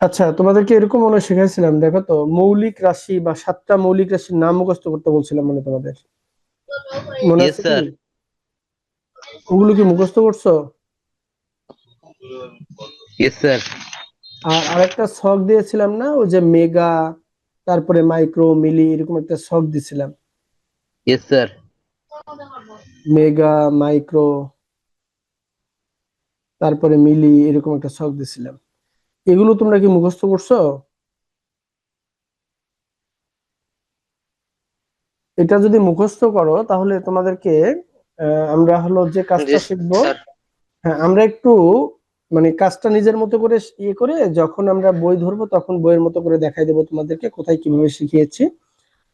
আচ্ছা, তোমাদেরকে এরকম মনে হয় শিখাইছিলাম, দেখো তো, মৌলিক রাশি বা 7টা মৌলিক রাশির নাম মুখস্থ করতে বলছিলাম, মনে তোমাদের মনে ইয়েস আছে কি? স্যার। ওগুলো কি মুখস্থ করছো? Yes sir. আর আরেকটা ছক দিয়েছিলাম না, ওই যে মেগা, তারপরে মাইক্রো, মিলি, এরকম একটা ছক দিছিলাম। Yes sir. মেগা, মাইক্রো, তারপরে মিলি, এরকম একটা ছক দিছিলাম। এগুলো তোমরা কি মুখস্থ করছো? এটা যদি মুখস্থ করো তাহলে তোমাদেরকে আমরা হলো যে জি কাজটা শিখবো। স্যার। হ্যাঁ, আমরা একটু মানে কাজটা নিজের মতো করে ইয়ে করে, যখন আমরা বই ধরবো তখন বইয়ের মতো করে দেখাই দেবো তোমাদেরকে কোথায় কিভাবে শিখিয়েছি।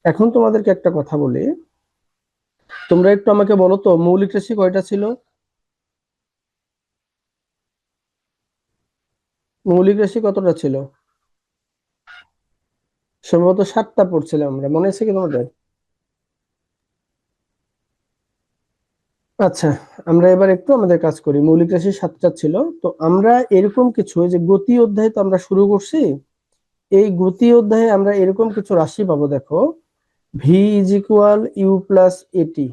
এখন তোমাদেরকে একটা কথা বলি, তোমরা একটু আমাকে বলো তো, মৌলিক রাশি কয়টা ছিল? মৌলিক রাশি কতটা ছিল? সম্ভবত 7টা পড়ছিলাম আমরা, মনে আছে কি তোমাদের? আচ্ছা, আমরা এবার একটু আমাদের কাজ করি। মৌলিক রাশি 7টা ছিল। তো আমরা এরকম কিছু, এই যে গতি অধ্যায় তো আমরা শুরু করছি, এই গতি অধ্যায়ে আমরা এরকম কিছু রাশি পাবো, দেখো। V is equal u plus a t.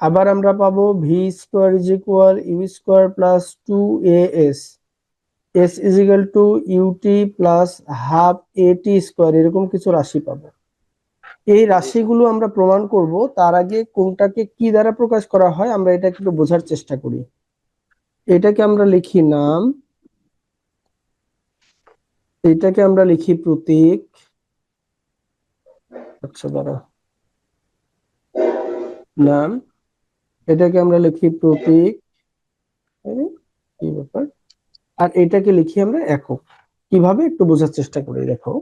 আবার আমরা পাবো v square is equal you square plus 2as। S is equal to u t plus half a t square, এরকম কিছু রাশি পাবো। এই জি স্যার। রাশিগুলো আমরা প্রমাণ করব, তার আগে কোনটাকে কি দ্বারা প্রকাশ করা হয় আমরা এটা একটু বোঝার চেষ্টা করি। এটাকে আমরা লিখি নাম, এটাকে আমরা লিখি প্রতীক। আচ্ছা, দাঁড়া, নাম, এটাকে আমরা লিখি প্রতীক। আরে, কি ব্যাপার! আর এটাকে লিখি আমরা একক। কিভাবে একটু বোঝার চেষ্টা করি, দেখো।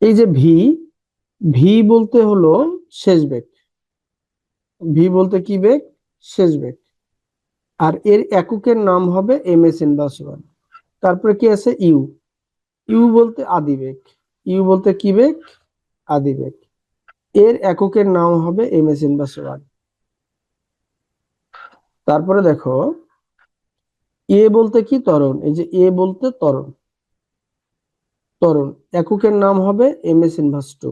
এই যে ভি, ভি বলতে হলো শেষ বেগ। ভি বলতে কি বেগ? শেষ বেগ। আর এর এককের নাম হবে এমএস ইনভার্স ওয়ান। তারপরে কি আছে? ইউ। ইউ বলতে আদি বেগ। ইউ বলতে কি বেগ? আদি বেগ। এর এককের নাম হবে এমএস ইনভার্স ওয়ান। তারপরে দেখো, এ বলতে কি? ত্বরণ। এই যে এ বলতে ত্বরণ। ত্বরণ এককের নাম হবে এমএস ইনভার্স টু।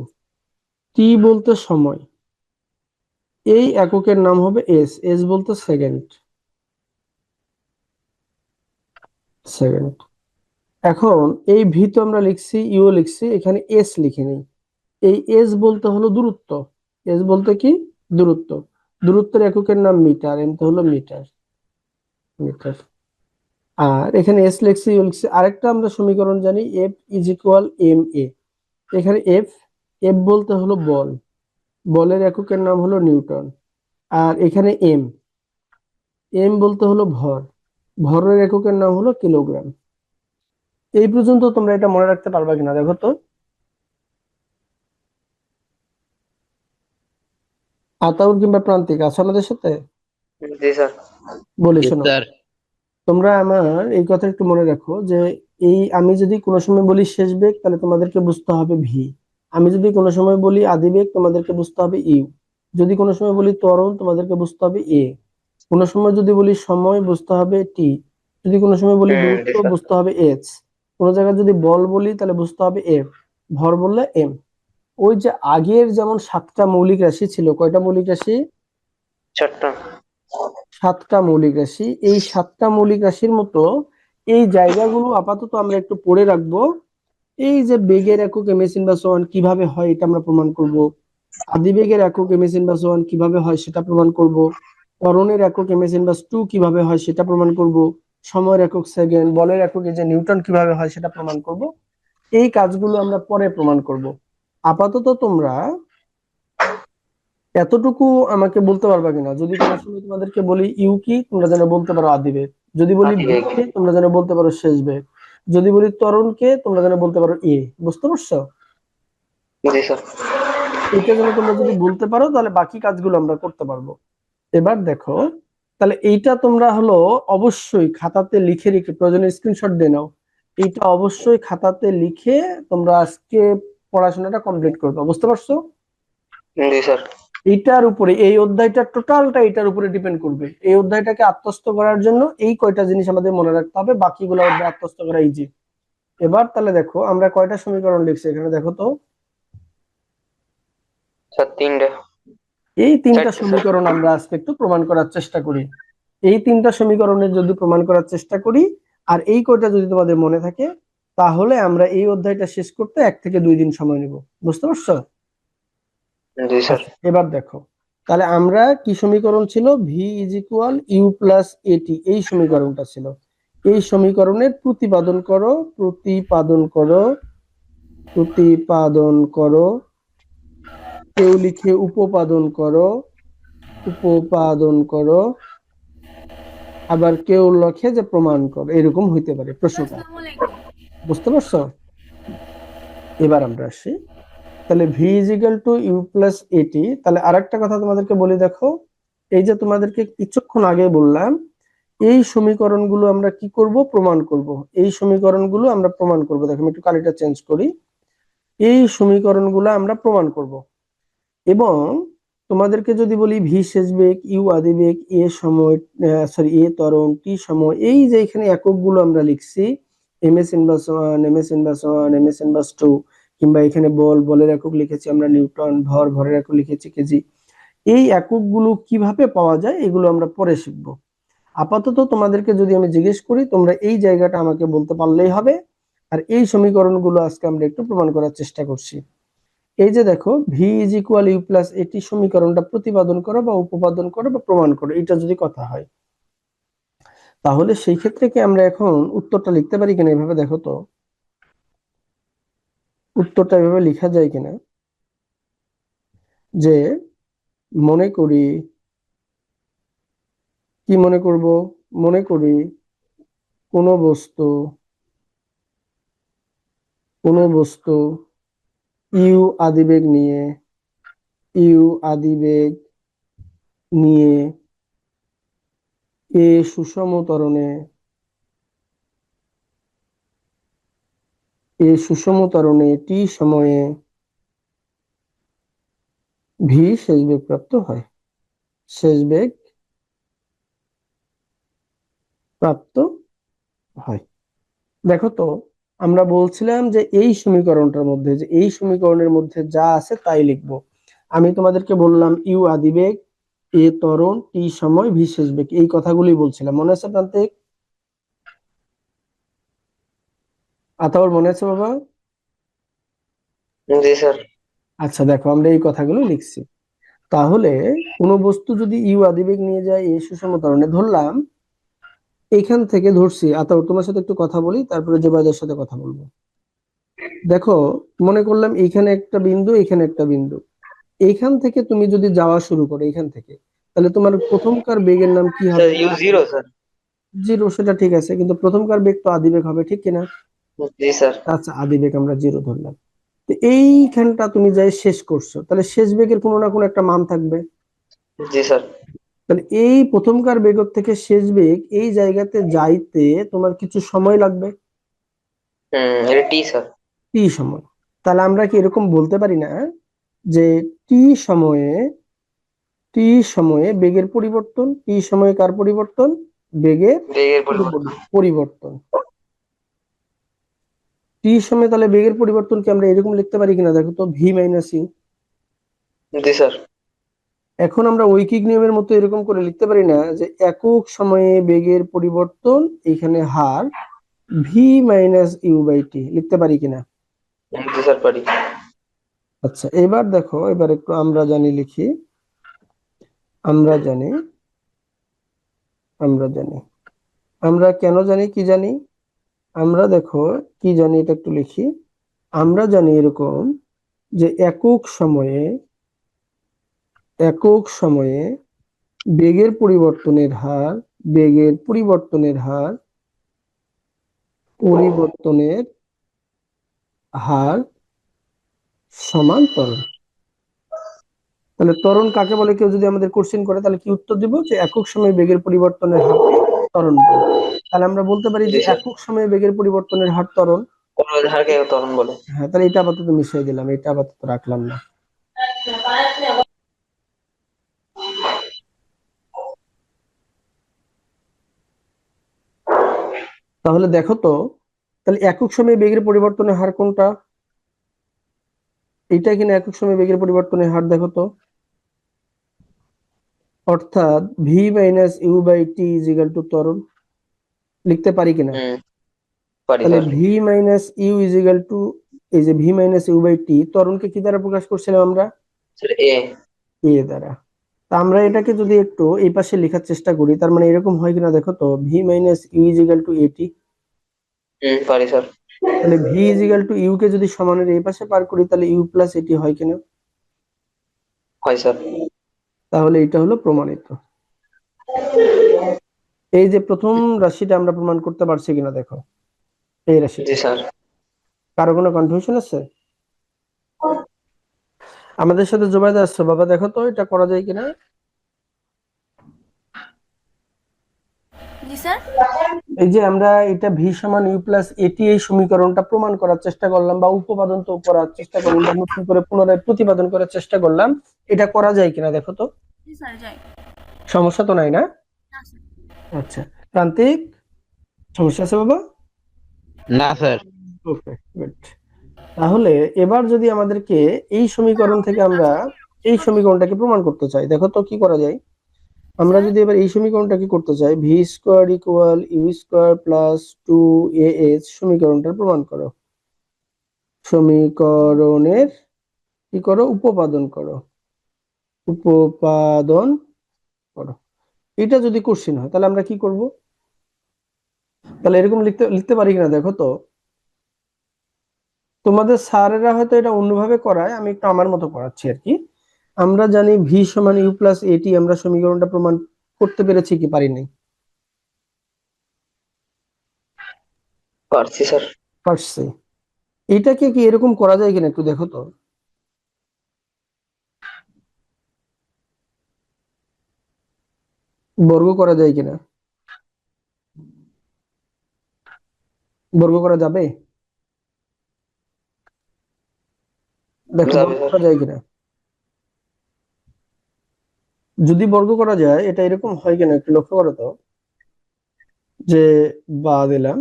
টি বলতে সময়, এই এককের নাম হবে এস। এস বলতে সেকেন্ড। সেকেন্ড। এখন এই ভি তো আমরা লিখছি, ইউ লিখছি, এখানে এস লিখে নেই। এই এস বলতে হলো দূরত্ব। এস বলতে কি? দূরত্ব। দূরত্বের এককের নাম মিটার, এম তো হলো মিটার। মিটার। আর এখানে এস লিখছি, ইউ লিখছি। আরেকটা আমরা সমীকরণ জানি, F is equal M A. এখানে এফ, এফ বলতে হলো বল। বলের এককের নাম হলো নিউটন। আর এখানে এম, এম বলতে হলো ভর। ভরের এককের নাম হলো কিলোগ্রাম। এই পর্যন্ত তোমরা এটা মনে রাখতে পারবা কিনা দেখো তো। আতাউর কিংবা প্রান্তিক আছে আমাদের সাথে? জি স্যার। বলি ইয়েস শোনো, স্যার। তোমরা আমার এই কথা একটু মনে রাখো যে এই আমি যদি কোনো সময় বলি শেষ বেগ, তাহলে তোমাদেরকে বুঝতে হবে ভি। আমি যদি কোনো সময় বলি আদি বেগ, তোমাদেরকে বুঝতে হবে ইউ। যদি কোনো সময় বলি ত্বরণ, তোমাদেরকে বুঝতে হবে এ। কোনো সময় যদি বলি সময়, বুঝতে হবে টি। যদি কোনো সময় বলি জি দূরত্ব, স্যার। বুঝতে হবে এইচ। কোনো জায়গায় যদি বল বলি তাহলে বুঝতে হবে এফ। ভর বললে এম। ওই যে আগের যেমন 7টা মৌলিক রাশি ছিল, কয়টা মৌলিক রাশি? চারটা। 7টা মৌলিক রাশি। এই 7টা মৌলিক রাশির মতো এই জায়গাগুলো আপাতত আমরা একটু পড়ে রাখবো। এই যে বেগের একক এমএস ইনভার্স ওয়ান কিভাবে হয় এটা আমরা প্রমাণ করব। আদিবেগের একক এমএস ইনভার্স ওয়ান কিভাবে হয় সেটা প্রমাণ করব। ত্বরণের একক এমএস ইনভার্স টু কিভাবে হয় সেটা প্রমাণ করব। সময়ের একক সেকেন্ড, বলের একক এই যে নিউটন কিভাবে হয় সেটা প্রমাণ করব। এই কাজগুলো আমরা পরে প্রমাণ করব। আপাতত তোমরা এতটুকু আমাকে বলতে পারবা কিনা, যদি কোনো সময় তোমাদেরকে বলি ইউ কি, তোমরা যেন বলতে পারো আদি বেগ। যদি বলি ভি আদিবেগ। কে, তোমরা যেন বলতে পারো শেষ বেগ। যদি বলি ত্বরণ কে, তোমরা যেন বলতে পারো এ। বুঝতে পারছো? জি স্যার। এটা যেন তোমরা যদি বলতে পারো তাহলে বাকি কাজগুলো আমরা করতে পারবো। এবার দেখো, তাহলে এইটা তোমরা হলো অবশ্যই খাতাতে লিখে রেখে, প্রয়োজনে স্ক্রিনশট দিয়ে নাও। এইটা অবশ্যই খাতাতে লিখে তোমরা আজকে পড়াশোনাটা কমপ্লিট করবে। বুঝতে পারছো? জি স্যার। এইটার উপরে, এই অধ্যায়টা টোটালটা এটার উপরে ডিপেন্ড করবে। এই অধ্যায়টাকে আত্মস্থ করার জন্য এই কয়টা জিনিস আমাদের মনে রাখতে হবে, বাকিগুলো অধ্যায় আত্মস্থ করা ইজি। এবার তাহলে দেখো আমরা কয়টা সমীকরণ লিখছি এখানে, দেখো তো। স্যার তিনটে। এই তিনটা চারটে স্যার। সমীকরণ আমরা আজকে একটু প্রমাণ করার চেষ্টা করি। এই তিনটা সমীকরণের যদি প্রমাণ করার চেষ্টা করি, আর এই কয়টা যদি তোমাদের মনে থাকে, তাহলে আমরা এই অধ্যায়টা শেষ করতে 1 থেকে 2 দিন সময় নেব। বুঝতে পারছো? জি স্যার। আচ্ছা, এবার দেখো তাহলে আমরা কি সমীকরণ ছিল, v is equal u plus a t, এই সমীকরণটা ছিল। এই সমীকরণের প্রতিপাদন করো, প্রতিপাদন করো, প্রতিপাদন করো। কেউ লিখে উপপাদন করো, উপপাদন করো। আবার কেউ লেখে যে প্রমাণ করো, এরকম হইতে পারে প্রশ্নটা। বুঝতে পারছো? এবার আমরা আসি, তাহলে V is equal to u plus a t. তাহলে আরেকটা কথা তোমাদেরকে বলি, দেখো এই যে তোমাদেরকে কিছুক্ষণ আগে বললাম, এই সমীকরণগুলো আমরা কি করব, প্রমাণ করব। এই সমীকরণগুলো আমরা প্রমাণ করব। দেখো আমি একটু কালিটা চেঞ্জ করি। এই সমীকরণগুলো আমরা প্রমাণ করব। এবং তোমাদেরকে যদি বলি ভি শেষ বেগ, ইউ আদি বেগ, এ সময়, সরি এ ত্বরণ, টি সময়, এই যে এখানে এককগুলো আমরা লিখছি, m s inverse one, m s inverse one, m s inverse two, কিংবা এখানে বলের একক লিখেছি আমরা নিউটন, ভরের একক লিখেছি কেজি। এই এককগুলো কিভাবে পাওয়া যায় এগুলো আমরা পরে শিখবো। আপাতত তোমাদেরকে যদি আমি জিজ্ঞেস করি, তোমরা এই জায়গাটা আমাকে বলতে পারলেই হবে। আর এই সমীকরণগুলো আজকে আমরা একটু প্রমাণ করার চেষ্টা করছি। এই যে দেখো v is equal u plus a t সমীকরণটা প্রতিপাদন করো বা উপপাদন করো বা প্রমাণ করো, এটা যদি কথা হয়, তাহলে সেই ক্ষেত্রে কি আমরা এখন উত্তরটা লিখতে পারি কিনা, এভাবে দেখো তো উত্তরটা এভাবে লেখা যায় কিনা। যে মনে করি, কি মনে করব, মনে করি কোন বস্তু, কোন বস্তু ইউ আদিবেগ নিয়ে, ইউ আদিবেগ নিয়ে এ সুষম ত্বরণে, এ সুষম ত্বরণে টি সময়ে ভি শেষ বেগ প্রাপ্ত হয়, শেষ বেগ প্রাপ্ত হয়। দেখো তো আমরা বলছিলাম যে এই সমীকরণটার মধ্যে, যে এই সমীকরণের মধ্যে যা আছে তাই লিখবো। আমি তোমাদেরকে বললাম ইউ আদিবেগ, এ ত্বরণ, টি সময়, ভি শেষ বেগ, এই কথাগুলি বলছিলাম। মনে আছে প্রান্তিক? আতাউর মনে আছে বাবা? জি স্যার। আচ্ছা দেখো আমরা এই কথাগুলো লিখছি। তাহলে কোন বস্তু যদি ইউ আদিবেগ নিয়ে যায় এই সুষম ত্বরণে, ধরলাম এখান থেকে ধরছি, আতাউর তোমার সাথে একটু কথা বলি, তারপরে জুবাইদের সাথে কথা বলবো। দেখো মনে করলাম এখানে একটা বিন্দু, এখানে একটা বিন্দু। এইখান থেকে তুমি যদি যাওয়া শুরু করো এখান থেকে, তাহলে তোমার প্রথমকার বেগের নাম কি স্যার হবে? You zero sir. জিরো, সেটা ঠিক আছে, কিন্তু প্রথমকার বেগ তো আদিবেগ হবে, ঠিক কিনা? জি স্যার। আচ্ছা আদিবেগ আমরা জিরো ধরলাম। তো এইখানটা তুমি যাই শেষ করছো, তাহলে শেষ বেগের কোনো না কোনো একটা মান থাকবে। জি স্যার। তাহলে এই প্রথমকার বেগ থেকে শেষ বেগ এই জায়গাতে যাইতে তোমার কিছু সময় লাগবে, এটা টি স্যার। টি সময়। তাহলে আমরা কি এরকম বলতে পারি না যে টি সময়ে, টি সময়ে বেগের পরিবর্তন, টি সময়ে কার পরিবর্তন, বেগের বেগের পরিবর্তন। পরিবর্তন। টি সময়ে তাহলে বেগের পরিবর্তনকে আমরা এরকম লিখতে পারি কিনা, দেখো তো, ভি মাইনাস ইউ। জি স্যার। এখন আমরা ঐকিক নিয়মের মতো এরকম করে লিখতে পারি না যে একক সময়ে বেগের পরিবর্তন, এখানে হার ভি মাইনাস ইউ বাই টি, লিখতে পারি কিনা? জি স্যার পারি। আচ্ছা এবার দেখো, এবার একটু আমরা জানি লিখি। আমরা জানি, আমরা জানি, আমরা কেন জানি, কি জানি, আমরা দেখো কি জানি, এটা একটু লিখি। আমরা জানি এরকম যে একক সময়ে, একক সময়ে বেগের পরিবর্তনের হার, বেগের পরিবর্তনের হার, পরিবর্তনের হার সমান ত্বরণ। তাহলে ত্বরণ কাকে বলে, কেউ যদি আমাদের কোশ্চেন করে তাহলে কি উত্তর দিব, যে একক সময়ে বেগের পরিবর্তনের হারকে ত্বরণ বলে। তাহলে আমরা বলতে পারি জি যে স্যার। একক সময়ে বেগের পরিবর্তনের হার ত্বরণ। কোন হারকে ত্বরণ বলে? হ্যাঁ, তাহলে এটা আপাতত মিশিয়ে দিলাম, এটা আপাতত রাখলাম না। তাহলে দেখো তো তাহলে একক সময়ে বেগের পরিবর্তনের হার কোনটা? এইটা কিনা একক সময়ে বেগের পরিবর্তনের হার, দেখো তো। অর্থাৎ v minus u by t is equal to ত্বরণ। লিখতে পারি কিনা? পারি তাহলে sir. V minus you is equal to, এই যে v minus u by t, ত্বরণকে কি দ্বারা প্রকাশ করছিলাম আমরা? স্যার এ। এ দ্বারা। তা আমরা এটাকে যদি একটু এই পাশে লেখার চেষ্টা করি, তার মানে এরকম হয় কিনা দেখো তো, V minus you is equal to at. পারি স্যার। তাহলে V is equal to U কে যদি সমানের এই পাশে পার করি, তাহলে ইউ প্লাস এটি হয় কিনা? হয় স্যার। তাহলে এটা হলো প্রমাণিত। এই যে প্রথম রাশিটা আমরা প্রমাণ করতে পারছি কিনা দেখো, এই রাশিটা। জি স্যার। কারো কোনো কনফিউশন আছে? আমাদের সাথে জুবাইদা আসছো বাবা, দেখো তো এটা করা যায় কিনা। জি স্যার। এই যে আমরা এটা ভি সমান ইউ প্লাস এটি, এই সমীকরণটা প্রমাণ করার চেষ্টা করলাম বা উপপাদন তো করার চেষ্টা করলাম বা নতুন করে পুনরায় প্রতিপাদন করার চেষ্টা করলাম, এটা করা যায় কিনা দেখো তো। জি স্যার, যাই। সমস্যা তো নাই না? না স্যার। আচ্ছা, প্রান্তিক, সমস্যা আছে বাবা? না স্যার। ওকে, গুড। তাহলে এবার যদি আমাদেরকে এই সমীকরণ থেকে আমরা এই সমীকরণটাকে প্রমাণ করতে চাই, দেখো তো কি করা যায়। আমরা স্যার, যদি এবার এই সমীকরণটাকে করতে চাই, v square equal you square plus 2ax, সমীকরণটা প্রমাণ করো। সমীকরণের কি করো? উপপাদন করো। উপপাদন করো। এটা যদি কোশ্চেন হয় তাহলে আমরা কি করব? তাহলে এরকম লিখতে লিখতে পারি কিনা দেখো তো। তোমাদের স্যারেরা হয়তো এটা অন্যভাবে করায়, আমি একটু আমার মতো করাচ্ছি আর কি। আমরা জানি ভি সমান ইউ প্লাস এটি, আমরা সমীকরণটা প্রমাণ করতে পেরেছি কি পারি নাই? পারছি স্যার। পারছি। এটাকে কি এরকম করা যায় কিনা একটু দেখো তো। বর্গ করা যায় কিনা? বর্গ করা যাবে? দেখো যাবে বর্গ স্যার। করা যায় কিনা। যদি বর্গ করা যায়, এটা এরকম হয় কিনা একটু লক্ষ্য করো তো। যে বা দিলাম,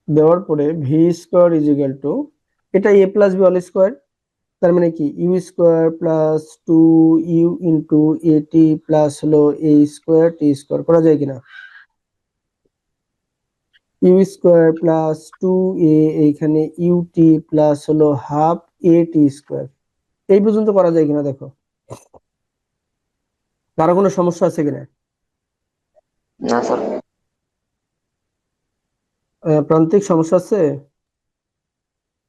দেওয়ার পরে v square is equal to, এটা a plus b all square, তার মানে কি u square plus 2u into a t plus হলো এ স্কোয়ার টি স্কোয়ার, করা যায় কিনা? ইউ স্কোয়ার প্লাস 2a, এইখানে ইউ টি প্লাস হলো হাফ এ টি স্কোয়ার, এই পর্যন্ত করা যায় কিনা দেখো। কারো কোনো সমস্যা আছে কিনা? না স্যার। প্রান্তিক সমস্যা আছে?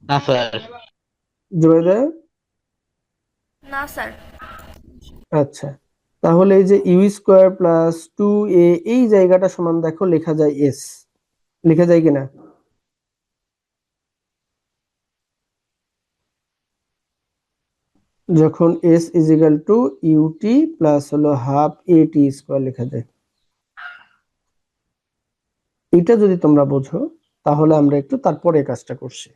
না স্যার। জুবাইদা? না স্যার। আচ্ছা, তাহলে এই যে ইউ স্কোয়ার প্লাস 2a, এই জায়গাটা সমান দেখো লেখা যায় এস, লেখা যায় কিনা? যখন s is equal to u t plus হলো হাফ এ টি স্কোয়ার লেখা যায়। এটা যদি তোমরা বোঝো তাহলে আমরা একটু তারপরে কাজটা করছি।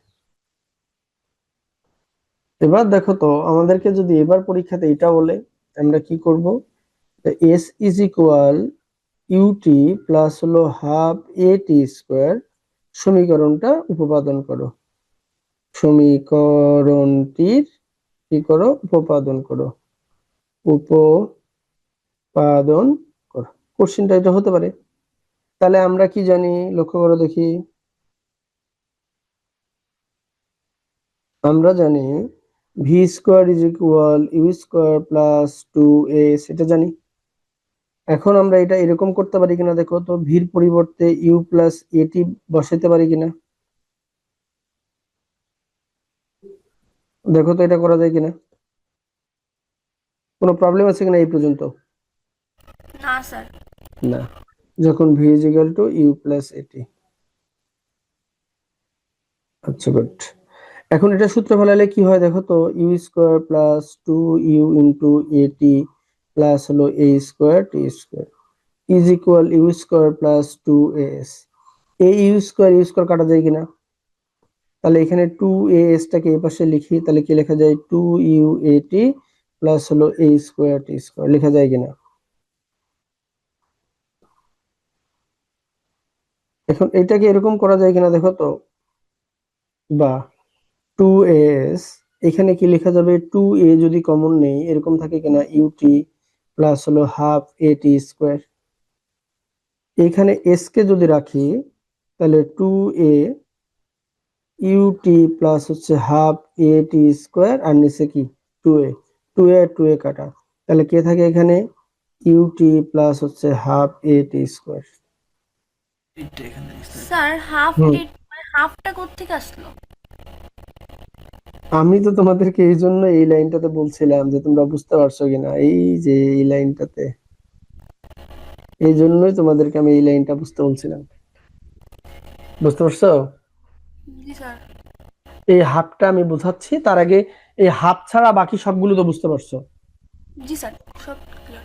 এবার দেখো তো, আমাদেরকে যদি এবার পরীক্ষাতে এটা বলে, আমরা কি করব? S is equal u t plus হলো হাফ এ টি স্কোয়ার, সমীকরণটা উপপাদন করো। সমীকরণটির কি করো? উপপাদন করো। উপপাদন করো। কোশ্চেনটা এটা হতে পারে। তাহলে আমরা কি জানি লক্ষ্য করো দেখি। আমরা জানি v square is equal you square plus 2a, সেটা জানি। এখন আমরা এটা এরকম করতে পারি কিনা দেখো তো, ভির পরিবর্তে ইউ প্লাস এটি বসাতে পারি কিনা দেখো তো, এটা করা যায় কিনা। কোনো প্রবলেম আছে কিনা এই পর্যন্ত? না স্যার। না। যখন v is equal to u plus a t. আচ্ছা, গুড। এখন এটা সূত্র ফেলালে কি হয় দেখো তো, U square plus 2u into at plus হলো এ square T square is equal you square plus 2as। এই ইউ স্কোয়ার কাটা যায় কিনা? তাহলে এখানে 2as টাকে এই পাশে লিখি, তাহলে কি লেখা যায়? 2u প্লাস হলো এ স্কোয়ার টি স্কোয়ার, লেখা যায় কিনা? এখন এটাকে এরকম করা যায় কিনা দেখো তো, বা 2as, এখানে কি লেখা যাবে, 2a যদি কমন নেই এরকম থাকে কিনা, ইউটি প্লাস হলো হাফ এটি স্কোয়ার। এখানে s কে যদি রাখি তাহলে 2a ইউটি প্লাস হচ্ছে হাফ এটি স্কোয়ার, আর নিচে কি 2a, 2a আর 2a কাটা, তাহলে কে থাকে এখানে, ইউটি প্লাস হচ্ছে half a t square. Sir half হুম, এইট মানে হাফটা কোত্থেকে আসলো? আমি তো তোমাদেরকে এই জন্য এই লাইনটাতে বলছিলাম যে তোমরা বুঝতে পারছো কিনা, এই যে এই লাইনটাতে, এই জন্যই তোমাদেরকে আমি এই লাইনটা বুঝতে বলছিলাম। বুঝতে পারছো? জি স্যার। এই হাফটা আমি বোঝাচ্ছি, তার আগে এই হাফ ছাড়া বাকি সবগুলো তো বুঝতে পারছো। জি স্যার, সব ক্লিয়ার।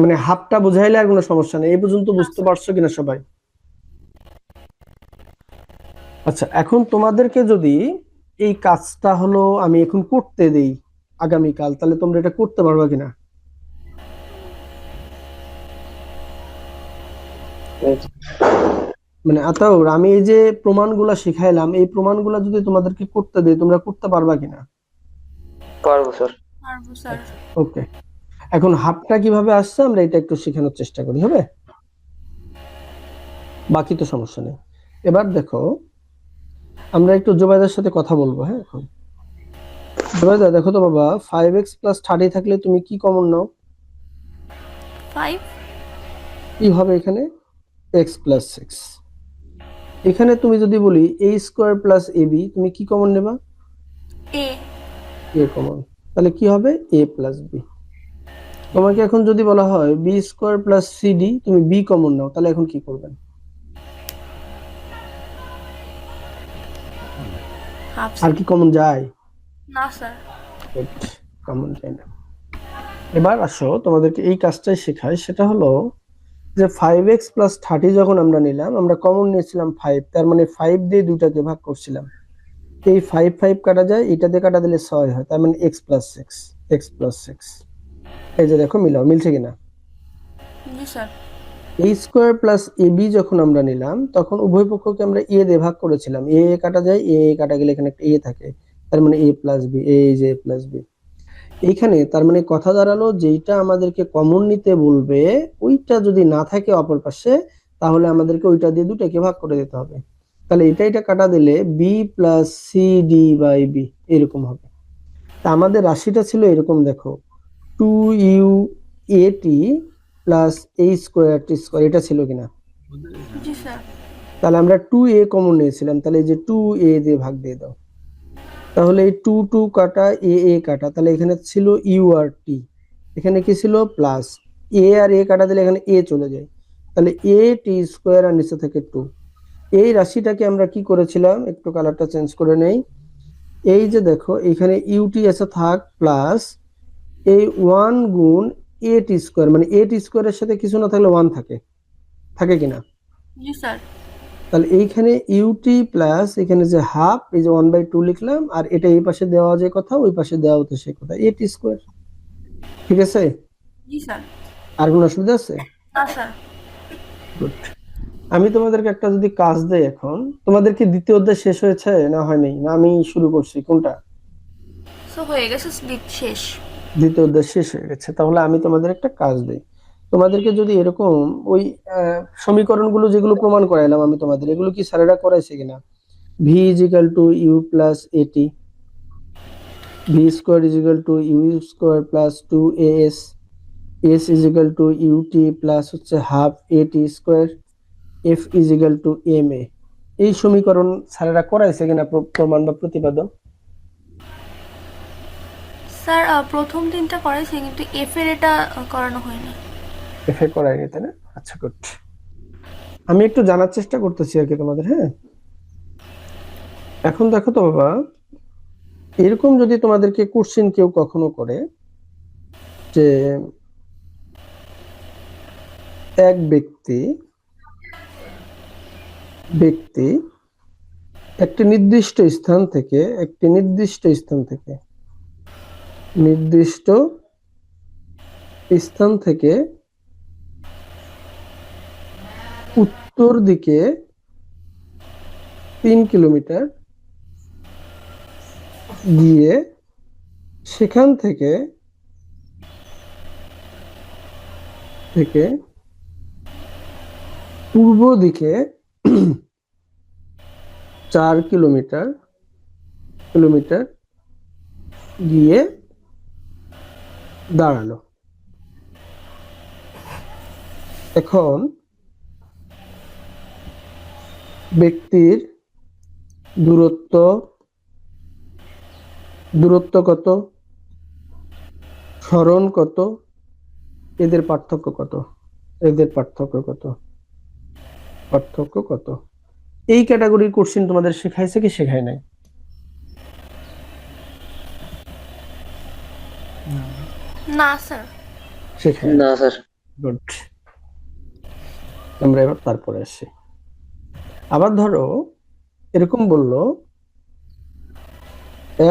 মানে হাফটা বুঝাইলে আর কোনো সমস্যা নেই, এই পর্যন্ত না বুঝতে স্যার। পারছো কিনা সবাই? আচ্ছা, এখন তোমাদেরকে যদি এই কাজটা হলো আমি এখন করতে দেই আগামীকাল, তাহলে তোমরা এটা করতে পারবা কিনা? মানে আতাউর, আমি এই যে প্রমাণগুলা শিখাইলাম, এই প্রমাণগুলা যদি তোমাদেরকে করতে দেই তোমরা করতে পারবা কিনা? পারবো স্যার। পারবো স্যার। আচ্ছা, ওকে। এখন হাফটা কিভাবে আসছে আমরা এটা একটু শেখানোর চেষ্টা করি, হবে? বাকি তো সমস্যা নেই। এবার দেখো, আমরা একটু জুবাইদার সাথে কথা বলবো, হ্যাঁ? এখন জুবাইদা দেখো তো বাবা, 5x+30 থাকলে তুমি কি কমন নাও? 5 কি হবে এখানে, x+6। এখানে তুমি যদি বলি a² + ab, তুমি কি কমন নেবা? এ। a কমন, তাহলে কি হবে, a+b। তোমাকে এখন যদি বলা হয় b² + cd, তুমি b কমন নাও, তাহলে এখন কি করবেন? হাফ আর স্যার। কি কমন যায়? না স্যার। গুড, কমন যায় না। এবার আসো তোমাদেরকে এই কাজটাই শেখাই, সেটা হলো যে 5x+30 যখন আমরা নিলাম, আমরা কমন নিয়েছিলাম 5, তার মানে 5 দিয়ে দুইটাকে ভাগ করছিলাম। এই 5 5 কাটা যায়, এটা দিয়ে কাটা দিলে 6 হয়, তার মানে x+6, x+6। এই যে দেখো, মিলাও, মিলছে কিনা? জি স্যার। a² + ab যখন আমরা নিলাম তখন উভয় পক্ষকে আমরা a দিয়ে ভাগ করেছিলাম, a কাটা যায়, a কাটা গেলে এখানে একটা a থাকে, তার মানে a+b, এই যে a+b। এইখানে তার মানে কথা দাঁড়ালো, যেইটা আমাদেরকে কমন নিতে বলবে ওইটা যদি না থাকে অপর পাশে, তাহলে আমাদেরকে ওইটা দিয়ে দুটাকে ভাগ করে দিতে হবে। তাহলে এটা কাটা দিলে b+cd/b এরকম হবে। তা আমাদের রাশিটা ছিল এরকম, দেখো, 2uat প্লাস a²t², এটা ছিল কিনা? জি স্যার। তাহলে আমরা 2a কমন নিয়েছিলাম, তাহলে এই যে 2a দিয়ে ভাগ দিয়ে দাও, তাহলে এই 2 2 কাটা, a কাটা, তাহলে এখানে ছিল ইউ আর টি, এখানে কি ছিল প্লাস, আর এ কাটা দিলে এখানে এ চলে যায়, তাহলে a t² আর নিচে থেকে 2। এই রাশিটাকে আমরা কি করেছিলাম, একটু কালারটা চেঞ্জ করে নেই। এই যে দেখো, এখানে ইউটি এসে থাক প্লাস এই 1 গুণ a t², মানে a t² এর সাথে কিছু না থাকলে 1 থাকে, থাকে কিনা? জি স্যার। তাহলে এইখানে ইউটি প্লাস এখানে যে হাফ, এই যে 1/2 লিখলাম, আর এটা এই পাশে দেওয়া যে কথা, ওই পাশে দেওয়া হতো সে কথা, a t²। ঠিক আছে? জি স্যার। আর কোনো অসুবিধা আছে? না স্যার। গুড। আমি তোমাদেরকে একটা যদি কাজ দেই, এখন তোমাদের কি দ্বিতীয় অধ্যায় শেষ হয়েছে না হয়নি, না আমি শুরু করছি, কোনটা? সো হয়ে গেছে, শেষ। দ্বিতীয় অধ্যায় শেষ হয়ে গেছে, তাহলে আমি তোমাদের একটা কাজ দেই। তোমাদেরকে যদি এরকম ওই সমীকরণগুলো যেগুলো প্রমাণ করাইলাম আমি তোমাদের, এগুলো কি স্যারেরা করাইছে কিনা? v = u + at, v² = u² + 2as, s = ut plus হচ্ছে হাফ at², f = ma। এই সমীকরণ স্যারেরা করাইছে কিনা প্রমাণ বা প্রতিপাদন? স্যার প্রথম দিনটা করাইছে, কিন্তু এফ এর এটা করানো হয়নি। এফ এ করায়নি, তাই না? আচ্ছা, গুড। আমি একটু জানার চেষ্টা করতেছি আর কি তোমাদের, হ্যাঁ? এখন দেখো তো বাবা, এরকম যদি তোমাদেরকে কোশ্চেন কেউ কখনো করে যে এক ব্যক্তি ব্যক্তি একটি নির্দিষ্ট স্থান থেকে নির্দিষ্ট স্থান থেকে উত্তর দিকে 3 কিলোমিটার গিয়ে সেখান থেকে পূর্ব দিকে 4 কিলোমিটার গিয়ে দাঁড়ালো। এখন ব্যক্তির দূরত্ব কত, সরণ কত, এদের পার্থক্য কত? এই ক্যাটাগরির কোশ্চেন তোমাদের শেখাইছে কি শেখায় নাই? না স্যার। শেখায় না স্যার। গুড। আমরা এবার তারপরে আসি। আবার ধরো এরকম বললো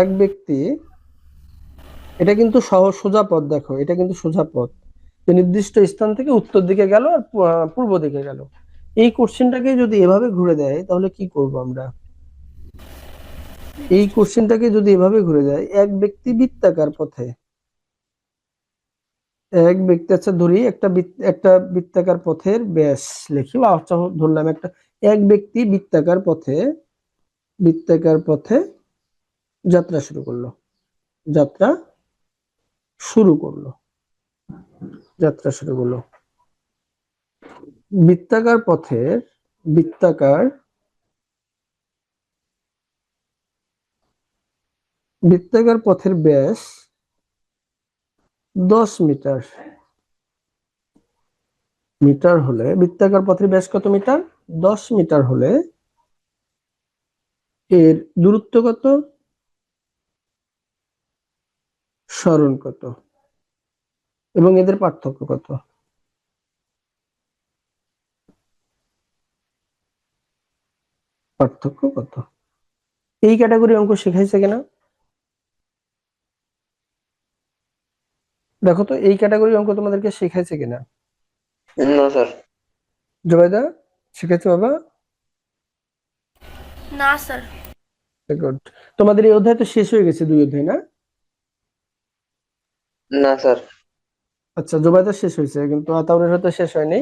এক ব্যক্তি, এটা কিন্তু সোজা পথ, দেখো এটা কিন্তু সোজা পথ, নির্দিষ্ট স্থান থেকে উত্তর দিকে গেল আর পূর্ব দিকে গেল। এই কোশ্চেনটাকে যদি এভাবে ঘুরে দেয় তাহলে কি করব আমরা? এই কোশ্চেনটাকে যদি এভাবে ঘুরে যায়, এক ব্যক্তি বৃত্তাকার পথে, আচ্ছা ধরি একটা বৃত্তাকার পথের ব্যাস লিখি, বা আচ্ছা ধরলাম এক ব্যক্তি বৃত্তাকার পথে যাত্রা শুরু করলো। বৃত্তাকার পথের ব্যাস 10 মিটার হলে, বৃত্তাকার পথের ব্যাস কত মিটার? 10 মিটার হলে এর দূরত্ব কত, সরণ কত, এবং এদের পার্থক্য কত? এই ক্যাটাগরি অঙ্ক শেখাইছে কিনা দেখো তো, এই ক্যাটাগরি অঙ্ক তোমাদেরকে শেখাইছে কিনা? না স্যার। জুবাইদা, শিখেছো বাবা? না স্যার। গুড। তোমাদের এই অধ্যায় তো শেষ হয়ে গেছে, 2 অধ্যায় না? না স্যার। আচ্ছা, জুবাইদা শেষ হয়েছে কিন্তু আতাউরের হয়তো শেষ হয়নি।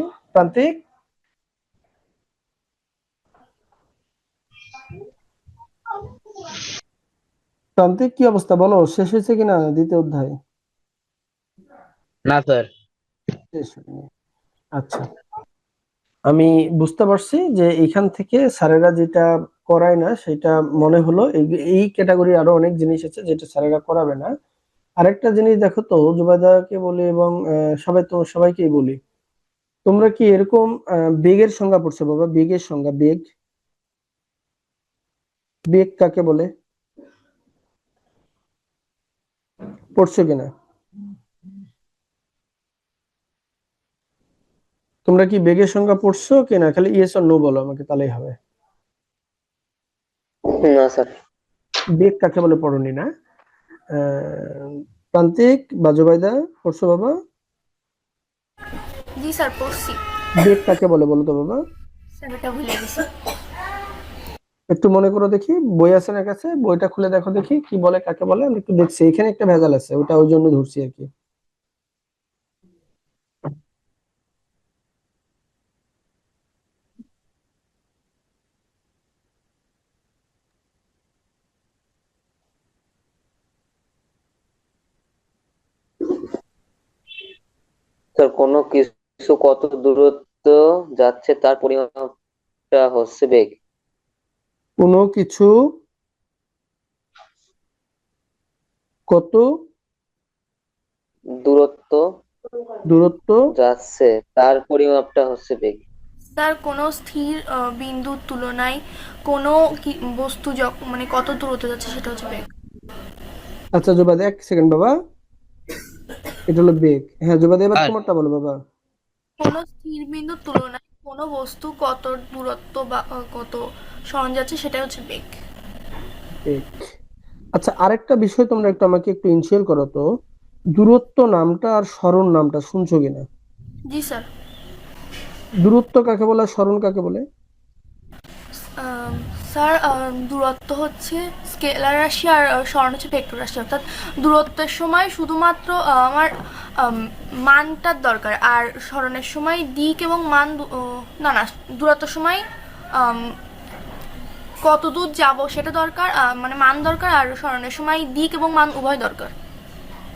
প্রান্তিক, কি অবস্থা বলো, শেষ হয়েছে কিনা 2য় অধ্যায়? না স্যার। শেষ হয়নি। আচ্ছা, আমি বুঝতে পারছি যে এইখান থেকে স্যারেরা যেটা করায় না সেটা মনে হলো এই ক্যাটাগরি আরো অনেক জিনিস আছে যেটা স্যারেরা করাবে না। আরেকটা জিনিস দেখো তো, জুবাইদাকে বলি এবং সবাইকেই বলি, তোমরা কি এরকম বেগের সংজ্ঞা পড়ছো বাবা? বেগের সংজ্ঞা, বেগ কাকে বলে পড়ছো কিনা? তোমরা কি বেগের সংজ্ঞা পড়ছো কিনা? খালি ইয়েস অর নো বলো আমাকে, তাহলেই হবে। না স্যার। বেগ কাকে বলে পড়োনি না? আহ, প্রান্তিক বা জুবাইদা পড়ছো বাবা? জি স্যার, পড়ছি। বেগ কাকে বলে বলো তো বাবা? স্যার এটা ভুলে গেছি। একটু মনে করো দেখি, বই আছে না কাছে? বইটা খুলে দেখো দেখি কি বলে, কাকে বলে। আমি একটু দেখছি, এখানে একটা ভেজাল আছে, ওটা ওই জন্য ধরছি আর কি। স্যার, কোনো কিছু কত দূরত্ব যাচ্ছে তার পরিমাপটা হচ্ছে বেগ। কোনো কিছু কত দূরত্ব দূরত্ব যাচ্ছে তার পরিমাপটা হচ্ছে বেগ। স্যার কোনো স্থির বিন্দুর তুলনায় কোনো বস্তু মানে কত দূরত্ব যাচ্ছে সেটা হচ্ছে বেগ। আচ্ছা জুবাদ, 1 সেকেন্ড বাবা, এটা হলো বেগ। হ্যাঁ জুবাদ, এবার স্যার, তোমারটা বলো বাবা। কোনো স্থির বিন্দুর তুলনায় কোনো বস্তু কত দূরত্ব বা কত সরণ যাচ্ছে সেটাই হচ্ছে বেগ। বেগ। আচ্ছা, আরেকটা বিষয় তোমরা আমাকে একটু ইনশিওর করো তো, দূরত্ব নামটা আর সরণ নামটা শুনছো কিনা? জি স্যার। দূরত্ব কাকে বলে আর সরণ কাকে বলে? স্যার দূরত্ব হচ্ছে স্কেলার রাশি আর স্মরণ হচ্ছে ভেক্টর রাশি, অর্থাৎ দূরত্বের সময় শুধুমাত্র আমার মানটার দরকার, আর স্মরণের সময় দিক এবং মান না না, দূরত্বের সময় আম, কত দূর যাব সেটা দরকার, মানে মান দরকার, আর স্মরণের সময় দিক এবং মান উভয় দরকার।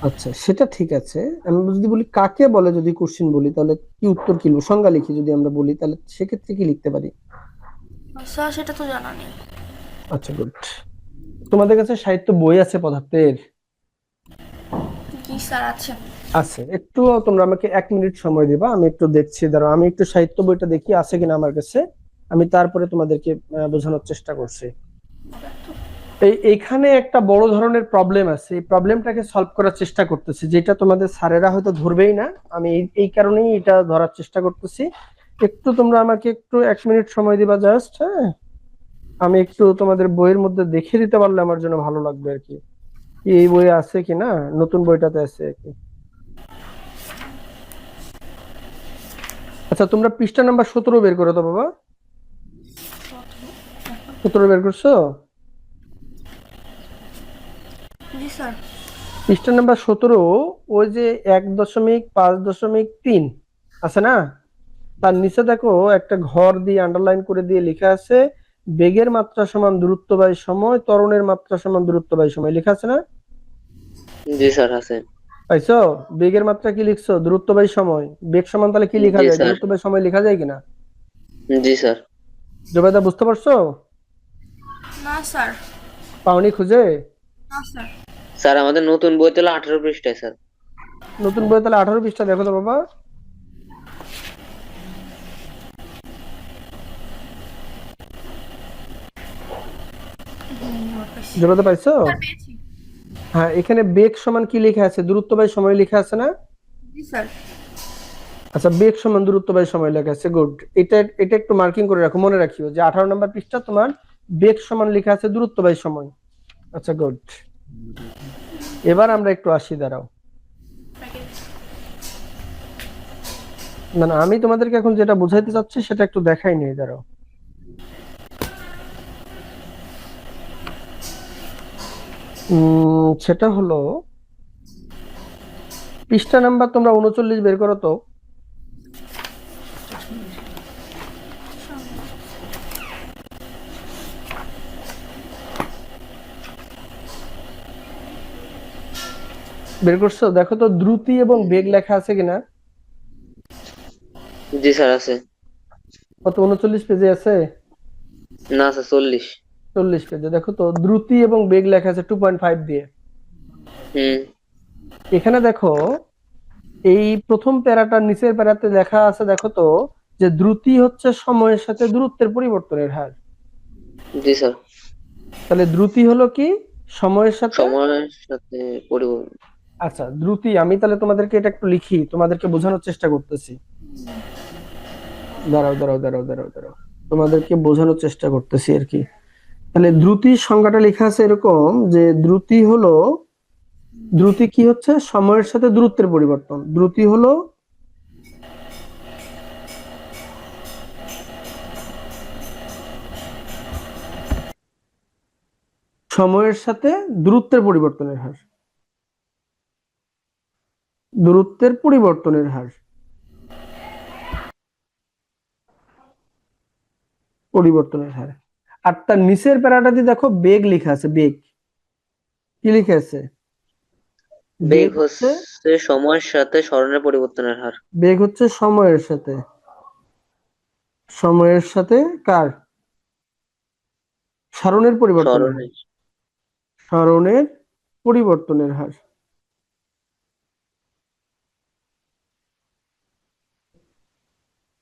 আচ্ছা, সেটা ঠিক আছে। আমি যদি বলি কাকে বলে, যদি কোশ্চিন বলি তাহলে কি উত্তর কি লিখবো? সংজ্ঞা লিখি যদি আমরা বলি তাহলে সেক্ষেত্রে কি লিখতে পারি? স্যার সেটা তো জানা নেই। আচ্ছা, গুড। তোমাদের কাছে সাহিত্য বই আছে পদার্থের? কি স্যার আছে? আছে। একটু তোমরা আমাকে 1 মিনিট সময় দিবা, আমি একটু দেখছি, দাঁড়াও আমি একটু সাহিত্য বইটা দেখি আছে কিনা আমার কাছে। আমি তারপরে তোমাদেরকে বোঝানোর চেষ্টা করছি। এইখানে একটা বড় ধরনের প্রবলেম আছে, এই প্রবলেমটাকে সলভ করার চেষ্টা করতেছি, যেটা তোমাদের স্যারেরা হয়তো ধরবেই না। আমি এই কারণেই এটা ধরার চেষ্টা করতেছি। একটু তোমরা আমাকে একটু 1 মিনিট সময় দিবা জাস্ট, হ্যাঁ? আমি একটু তোমাদের বইয়ের মধ্যে দেখে দিতে পারলে আমার জন্য ভালো লাগবে আর কি। এই বইয়ে আছে কিনা, নতুন বইটাতে আছে আর কি। আচ্ছা, তোমরা পৃষ্ঠা নাম্বার 17 বের করো তো বাবা। 17 বের করছো? জি স্যার। পৃষ্ঠা নাম্বার 17, ওই যে 1.5.3 আছে না, তার নিচে দেখো একটা ঘর দিয়ে আন্ডারলাইন করে দিয়ে লেখা আছে বেগের মাত্রা সমান দূরত্ব বাই সময়, ত্বরণের মাত্রা সমান দূরত্ব বাই সময়, লেখা আছে না? জি স্যার আছে। পাইছো? বেগের মাত্রা কি লিখছো? দূরত্ব বাই সময়। বেগ সমান তাহলে কি লেখা জি যায়? স্যার। দূরত্ব বাই সময় লেখা যায় কিনা? জি স্যার। জোবাইদা, বুঝতে পারছো? না স্যার। পাওনি খুঁজে? না স্যার। স্যার আমাদের নতুন বই তো 18 পৃষ্ঠায় স্যার। নতুন বই তাহলে 18 পৃষ্ঠা দেখো তো বাবা। জোবাইদা পাইছো? স্যার পেয়েছি। হ্যাঁ, এখানে বেগ সমান কি লেখা আছে? দূরত্ব বাই সময় লেখা আছে না? জি স্যার। আচ্ছা, বেগ সমান দূরত্ব বাই সময় লেখা আছে, গুড। এটা এটা একটু মার্কিং করে রাখো, মনে রাখিও যে 18 নম্বর পৃষ্ঠা তোমার বেগ সমান লেখা আছে দূরত্ব বাই সময়। আচ্ছা, গুড। এবার আমরা একটু আসি, দাঁড়াও। না না, আমি তোমাদেরকে এখন যেটা বুঝাইতে চাচ্ছি সেটা একটু দেখাই নিয়ে, দাঁড়াও। সেটা হলো পৃষ্ঠা নাম্বার তোমরা 39 বের করো তো। বের করছো? দেখো তো দ্রুতি এবং বেগ লেখা আছে কিনা। জি স্যার আছে। কত, 39 পেজে আছে? না স্যার 40। 40 পেজে দেখো তো দ্রুতি এবং বেগ লেখা আছে 2.5 দিয়ে। হুম। এখানে দেখো এই প্রথম প্যারাটার নিচের প্যারাতে লেখা আছে, দেখো তো, যে দ্রুতি হচ্ছে সময়ের সাথে দূরত্বের পরিবর্তনের হার। জি স্যার। তাহলে দ্রুতি হলো কি? সময়ের সাথে। সময়ের সাথে পরিবর্তন। আচ্ছা, দ্রুতি আমি তাহলে তোমাদেরকে এটা একটু লিখি, তোমাদেরকে বোঝানোর চেষ্টা করতেছি। দাঁড়াও দাঁড়াও দাঁড়াও দাঁড়াও দাঁড়াও, তোমাদেরকে বোঝানোর চেষ্টা করতেছি আর কি। তাহলে দ্রুতির সংজ্ঞাটা লেখা আছে এরকম, যে দ্রুতি কি হচ্ছে? সময়ের সাথে দূরত্বের পরিবর্তন। দ্রুতি হলো সময়ের সাথে দূরত্বের পরিবর্তনের হার। দূরত্বের পরিবর্তনের হার, পরিবর্তনের হার। আর তার নিচের প্যারাটাতে দেখো বেগ লেখা আছে। বেগ কি লিখে আছে? বেগ হচ্ছে সময়ের সাথে স্মরণের পরিবর্তনের হার। বেগ হচ্ছে সময়ের সাথে, সময়ের সাথে কার? স্মরণের পরিবর্তনের হার। স্মরণের। স্মরণের পরিবর্তনের হার।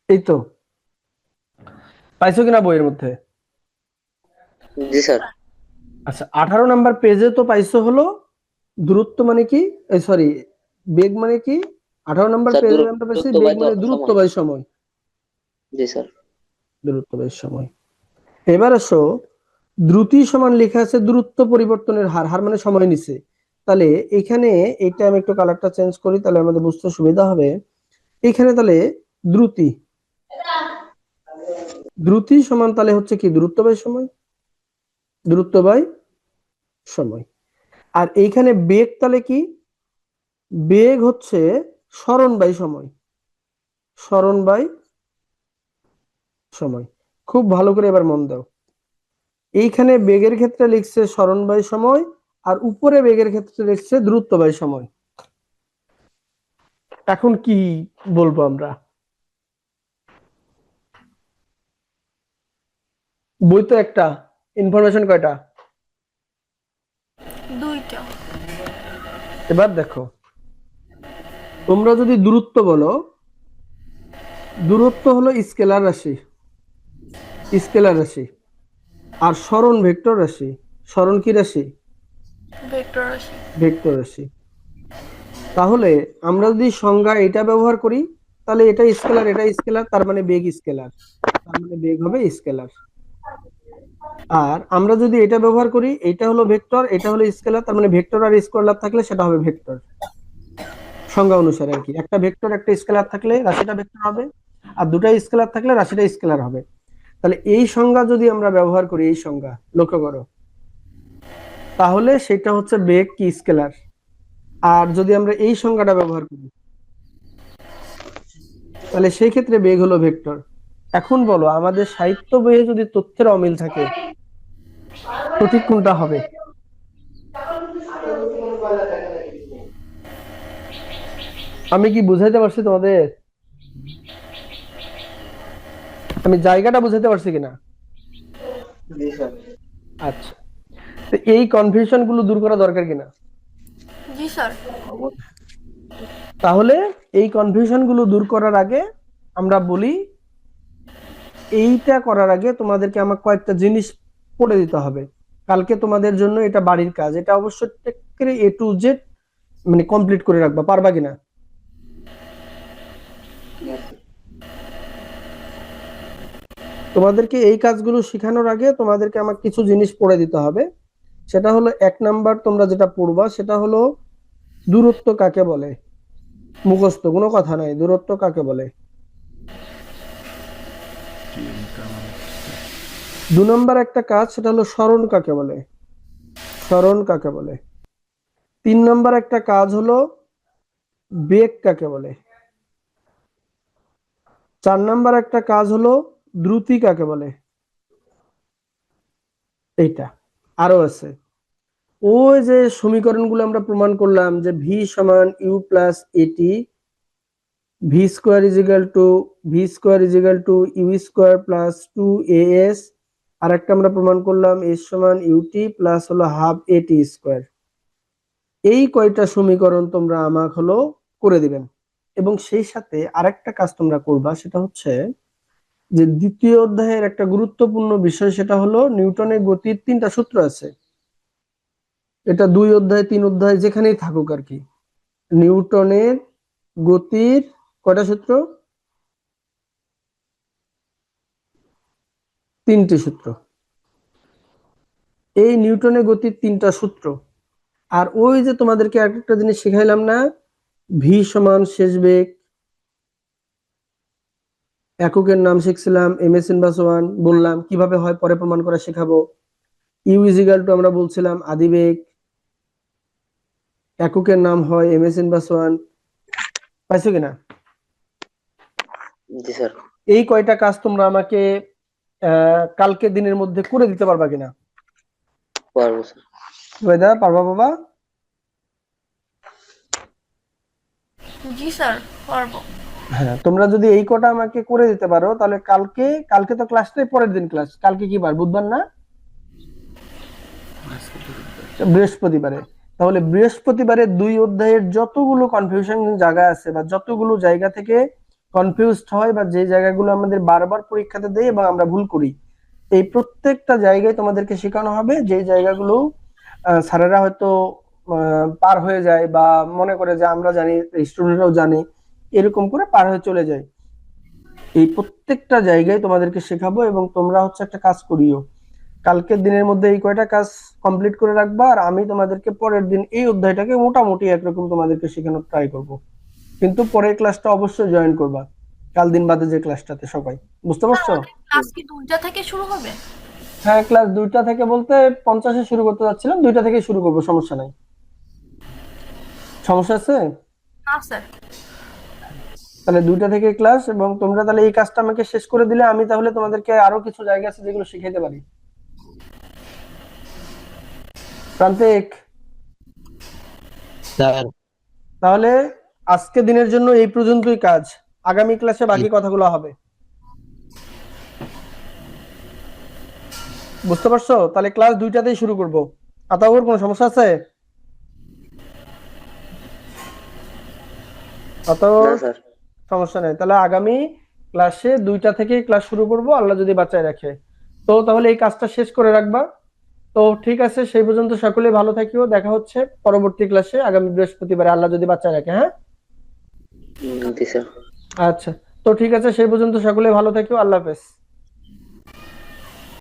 এই তো, পাইছো কিনা বইয়ের মধ্যে? জি স্যার। আচ্ছা, 18 নাম্বার পেজে তো পাইছো হলো দূরত্ব মানে কি, সরি, বেগ মানে কি। 18 নাম্বার স্যার পেজে আমরা পাইছি দূরত্ব বেগ বাই মানে দূরত্ব সময়। বাই সময়। জি স্যার। দূরত্ব বাই সময়। এবার আসো, দ্রুতি সমান লেখা আছে দূরত্ব পরিবর্তনের হার। হার মানে সময় নিছে। তাহলে এখানে এটা আমি একটু কালারটা চেঞ্জ করি, তাহলে আমাদের বুঝতে সুবিধা হবে। এখানে তাহলে দ্রুতি দ্রুতি সমান তাহলে হচ্ছে কি? দূরত্ব বাই সময়। দূরত্ব বাই সময়। আর এইখানে বেগ তাহলে কি? বেগ হচ্ছে সরণ বাই সময়, সরণ বাই সময়। খুব ভালো করে এবার মন দাও। এইখানে বেগের ক্ষেত্রে লিখছে সরণ বাই সময়, আর উপরে বেগের ক্ষেত্রে লিখছে দূরত্ব বাই সময়। এখন কি বলবো আমরা? বই তো একটা, ইনফরমেশন কয়টা? দুইটা। এবার দেখো, তোমরা যদি দূরত্ব বলো, দূরত্ব হলো স্কেলার রাশি, স্কেলার রাশি। আর সরণ ভেক্টর রাশি। সরণ কি রাশি? ভেক্টর রাশি। ভেক্টর রাশি। তাহলে আমরা যদি সংজ্ঞা এটা ব্যবহার করি, তাহলে এটা স্কেলার, এটা স্কেলার, তার মানে বেগ স্কেলার, তার মানে বেগ হবে স্কেলার। আর আমরা যদি এটা ব্যবহার করি, এটা হলো ভেক্টর, এটা হলো স্কেলার, তার মানে ভেক্টর আর স্কেলার থাকলে সেটা হবে ভেক্টর। সংজ্ঞা অনুসারে আর কি, একটা ভেক্টর একটা স্কেলার থাকলে রাশিটা ভেক্টর হবে, আর দুটা স্কেলার থাকলে রাশিটা স্কেলার হবে। তাহলে এই সংজ্ঞা যদি আমরা ব্যবহার করি, এই সংজ্ঞা লক্ষ্য করো, তাহলে সেটা হচ্ছে বেগ কি স্কেলার। আর যদি আমরা এই সংজ্ঞাটা ব্যবহার করি, তাহলে সেই ক্ষেত্রে বেগ হলো ভেক্টর। এখন বলো, আমাদের সাহিত্য বইয়ে যদি তথ্যের অমিল থাকে, সঠিক কোনটা হবে? আমি কি বুঝাইতে পারছি তোমাদের? আমি জায়গাটা বুঝাইতে পারছি কিনা? আচ্ছা, তো এই কনফিউশন গুলো দূর করা দরকার কিনা? জি স্যার। তাহলে এই কনফিউশন গুলো দূর করার আগে আমরা বলি, এইটা করার আগে তোমাদেরকে আমার কয়েকটা জিনিস পড়ে দিতে হবে। কালকে তোমাদের জন্য এটা বাড়ির কাজ, এটা অবশ্যই এ টু জেড মানে কমপ্লিট করে রাখবা, পারবা কিনা? তোমাদেরকে এই কাজগুলো শেখানোর আগে তোমাদেরকে আমার কিছু জিনিস পড়ে দিতে হবে। সেটা হলো, 1 নাম্বার তোমরা যেটা পড়বা সেটা হলো দূরত্ব কাকে বলে। মুখস্থ কোনো কথা নাই, দূরত্ব কাকে বলে। 2 নাম্বার একটা কাজ, সেটা হলো সরণ কাকে বলে, সরণ কাকে বলে। 3 নাম্বার একটা কাজ হলো বেগ কাকে বলে। 4 নাম্বার একটা কাজ হলো দ্রুতি কাকে বলে। এইটা আরো আছে। ওই যে সমীকরণগুলো আমরা প্রমাণ করলাম যে ভি সমান u plus a t, v square is equal to u square plus 2as। আর একটা আমরা প্রমাণ করলাম এস সমান ইউটি প্লাস হলো হাফ এটি স্কোয়ার। এই কয়টা সমীকরণ তোমরা আমাকে হলো করে দিবেন, এবং সেই সাথে আরেকটা কাজ তোমরা করবা, সেটা হচ্ছে যে দ্বিতীয় অধ্যায়ের একটা গুরুত্বপূর্ণ বিষয়, সেটা হলো নিউটনের গতির 3টা সূত্র আছে। এটা 2 অধ্যায় 3 অধ্যায় যেখানেই থাকুক আর কি, নিউটনের গতির কয়টা সূত্র? 3টি সূত্র। এই নিউটনের গতির 3টা সূত্র। আর ওই যে তোমাদেরকে আরেকটা জিনিস শিখাইলাম না, ভি সমান শেষ বেগ, এককের নাম শিখছিলাম এমএস ইনভার্স 1, বললাম কিভাবে হয় পরে প্রমাণ করা শেখাবো। ইউ ইজ ইকুয়াল টু আমরা বলছিলাম আদিবেগ, এককের নাম হয় এমএস ইনভার্স 1। পাইছো কিনা? জি স্যার। এই কয়টা কাজ তোমরা আমাকে কালকে দিনের মধ্যে করে দিতে পারবা কিনা? পারবো স্যার। জুবাইদা, পারবা বাবা? জি স্যার, পারবো। হ্যাঁ, তোমরা যদি এই কটা আমাকে করে দিতে পারো, তাহলে কালকে তো ক্লাসটাই পরের দিন ক্লাস, কালকে কি বার? বুধবার না? বৃহস্পতিবারে। তাহলে বৃহস্পতিবারে 2 অধ্যায়ের যতগুলো কনফিউশন জায়গা আছে, বা যতগুলো জায়গা থেকে কনফিউজড হয়, বা যে জায়গাগুলো আমাদের বারবার পরীক্ষাতে দেয় এবং আমরা ভুল করি, এই প্রত্যেকটা জায়গায় তোমাদেরকে শেখানো হবে। যে জায়গাগুলো স্যারেরা হয়তো পার হয়ে যায়, বা মনে করে যে আমরা জানি, স্টুডেন্টরাও জানে, এরকম করে পার হয়ে চলে যায়। এই প্রত্যেকটা জায়গায় তোমাদেরকে শেখাবো, এবং তোমরা হচ্ছে একটা কাজ করিও, কালকের দিনের মধ্যে এই কয়টা কাজ কমপ্লিট করে রাখবা। আর আমি তোমাদেরকে পরের দিন এই অধ্যায়টাকে মোটামুটি একরকম তোমাদেরকে শেখানোর ট্রাই করব। কিন্তু পরের ক্লাসটা অবশ্যই জয়েন করবা, কাল দিন বাদে যে ক্লাসটাতে। সবাই বুঝতে পারছো? আমাদের ক্লাস কি 2টা থেকে শুরু হবে? হ্যাঁ, ক্লাস 2টা থেকে বলতে 50-এ শুরু করতে যাচ্ছিলাম, 2টা থেকে শুরু করবো, সমস্যা নাই। সমস্যা আছে? না স্যার। তাহলে 2টা থেকে ক্লাস, এবং তোমরা তাহলে এই কাজটা আমাকে শেষ করে দিলে আমি তাহলে তোমাদেরকে আরো কিছু জায়গা আছে যেগুলো শিখাইতে পারি। প্রান্তিক, স্যার। তাহলে আজকে দিনের জন্য এই পর্যন্তই কাজ, আগামী ক্লাসে বাকি কথাগুলো হবে। বুঝতে পারছো? তাহলে ক্লাস 2টাতেই শুরু করব। আতাউর, কোনো সমস্যা আছে? আতাউর, না স্যার। সমস্যা নেই। তাহলে আগামী ক্লাসে 2টা থেকে ক্লাস শুরু করব, আল্লাহ যদি বাঁচায় রাখে। তো তাহলে এই কাজটা শেষ করে রাখবা। তো ঠিক আছে, সেই পর্যন্ত সকলেই ভালো থাকিও, দেখা হচ্ছে পরবর্তী ক্লাসে আগামী বৃহস্পতিবারে, আল্লাহ যদি বাঁচায় রাখে। হ্যাঁ, জি স্যার। আচ্ছা। তো ঠিক আছে, সেই পর্যন্ত সকলেই ভালো থাকিও, আল্লাহ হাফেজ।